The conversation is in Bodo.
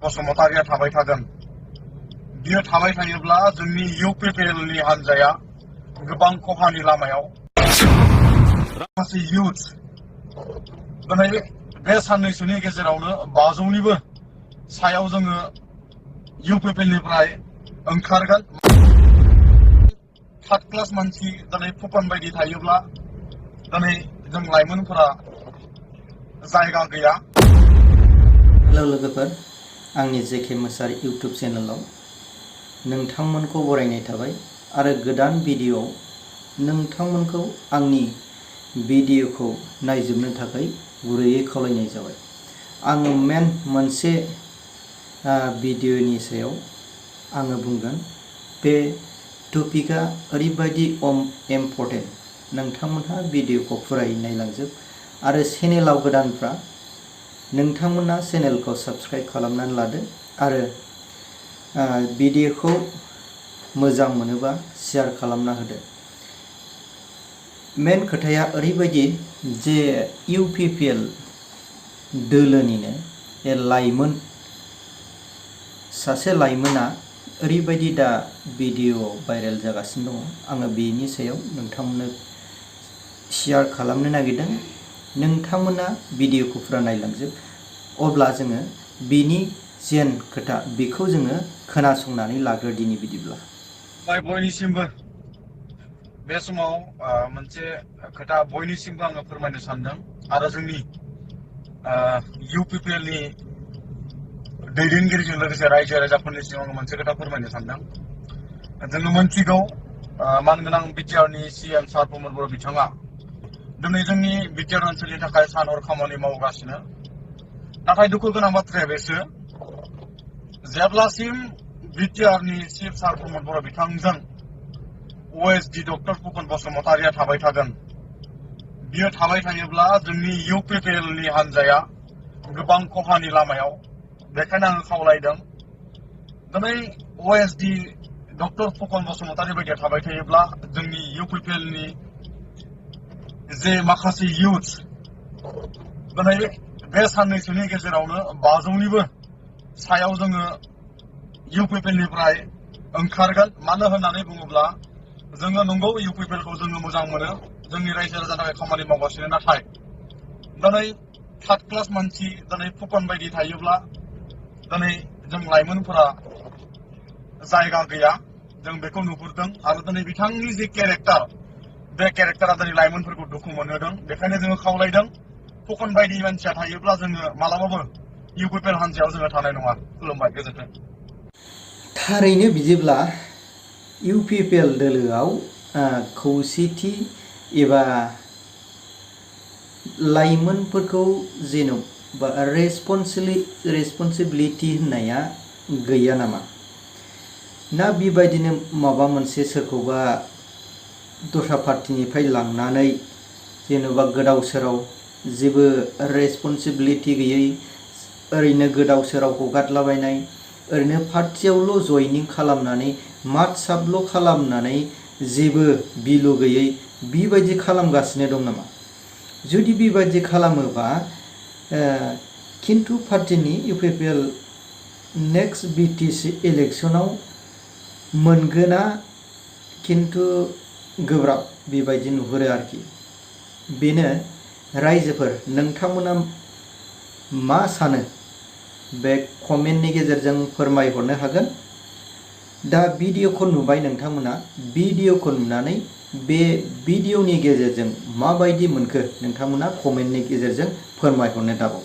बसुमतारिया थाबाय थागोन। बियो थाबाय थायोब्ला जोंनि इउपिपिएलनि हान्जाया गोबां खहानि लामायाव माखासे इयुथ दिनै बे साननैसोनि गेजेरावनो 500निबो सायाव जोङो इउपिपिएलनिफ्राय ओंखारगोन। थार्ड क्लास मानसि दिनै फुकन बायदि थायोब्ला दिनै जों लाइमोनफोरा जायगा गैया। हेलौ लोगोफोर, आंनि जेके मोसाहारि इउट्युब चेनेलाव नोंथांमोनखौ बरायनाय थाबाय आरो गोदान भिडिअ'आव नोंथांमोनखौ आंनि भिडिअ'खौ नायजोबनो थाखाय गुरैयै खावलायनाय जाबाय। आङो मोनसे भिडिअ'नि सायाव आङो बुंगोन। बे टपिकआ ओरैबायदि इम्परटेन्ट, नोंथांमोनहा भिडिअ'खौ फुरायै नायलांजोब आरो चेनेलाव गोदानफ्रा नोंथांमोना चेनेलखौ साबस्क्राइब खालामनानै लादो आरो भिडिअ'खौ मोजां मोनोबा शेयार खालामना होदो। मेन खोथाया ओरैबायदि जे इउपिपिएल दोलोनिनो लाइमोन सासे लाइमोना ओरैबायदि दा भिडिअ भाइरेल जागासिनो दङ। आङो बेनि सायाव नोंथांमोननो शेयार खालामनो नागिरदों। नोंथांमोना भिडिअ'खौ फुरा नायलांजोब, अब्ला जोङो बिनि जेन खोथा बेखौ जोङो खोनासंनानै लाग्रो दिनै बिदिब्ला। बयनिसिमबो बे समाव मोनसे खोथा बयनिसिमबो आङो फोरमायनो सानदों आरो जोंनि इउपिपिएलनि दैदेनगिरिजों लोगोसे रायजो राजाफोरनिसिम आङो मोनसे खोथा फोरमायनो सानदों। जोङो मोनथिगौ मानगोनां बिटिआरनि सिएम सार प्रमद बर' बिथाङा दिनै जोंनि बिटिआर ओनसोलनि थाखाय सान हर खामानि मावगासिनो। नाथाय दुखु गोनां बाथ्राया बेसो, जेब्लासिम बिटिआरनि चिफ सार प्रमद बर' बिथांजों ओएसडि डक्टर फुकन बसुमतारिया थाबाय थागोन। बियो थाबाय थायोब्ला जोंनि इउपिपिएलनि हान्जाया गोबां खहानि लामायाव। बेखायनो आङो खावलायदों, दिनै ओएसडि डक्टर फुकन बसुमतारि बायदिया थाबाय थायोब्ला जोंनि इउपिपिएलनि जे माखासे इयुथ दिनै बे साननैसोनि गेजेरावनो 500निबो सायाव जोङो इउपिपिएलनिफ्राय ओंखारगोन। मानो होननानै बुङोब्ला जोङो नंगौ इउपिपिएलखौ जोङो मोजां मोनो, जोंनि रायजो राजानि थाखाय खामानि मावगासिनो। नाथाय दिनै थार्ड क्लास मानसि दिनै फुकन बायदि थायोब्ला दिनै जों लाइमोनफोरा जायगा गैया। जों बेखौ नुहुरदों आरो दिनै बिथांनि जे केरेक्टार, बे केरेक्टारा दिनै लाइमोनफोरखौ दुखु मोनहोदों। बेखायनो जोङो खावलायदों, फुकन बायदि मानसिया थायोब्ला जोङो मालाबाबो इउपिपिएल हान्जायाव जोङो थानाय नङा। खुलुमबाय, गोजोन्थों। थारैनो बिदिब्ला इउपिपिएल दोलोआव खौसेथि एबा लाइमोनफोरखौ जेन'बा रेसपन्सिबिलिटि होननाया गैया नामा? ना बेबायदिनो माबा मोनसे सोरखौबा दस्रा पार्टिनिफ्राय लांनानै जेन'बा गोदाव सोराव जेबो रेसपन्सिबिलिटि गैयै ओरैनो गोदाव सोराव हगारलाबायनाय, ओरैनो पार्टियावल' जयनिं खालामनानै मातसाबल' खालामनानै जेबो बिलु गैयै बेबायदि खालामगासिनो दं नामा? जुदि बेबायदि खालामोबा खिन्थु पार्टिनि इउपिपिएल नेक्स्ट बिटिसि इलेक्सनाव मोनगोना खिन्थु गोब्राब बेबायदि नुहुरो आरोखि। बेनो रायजोफोर, नोंथांमोना मा सानो बे कमेन्टनि गेजेरजों फोरमायहरनो हागोन। दा भिडिअ'खौ नुबाय नोंथांमोना, भिडिअ'खौ नुनानै बे भिडिअ'नि गेजेरजों माबायदि मोनखो नोंथांमोना कमेन्टनि गेजेरजों फोरमायहरनो दाबाव।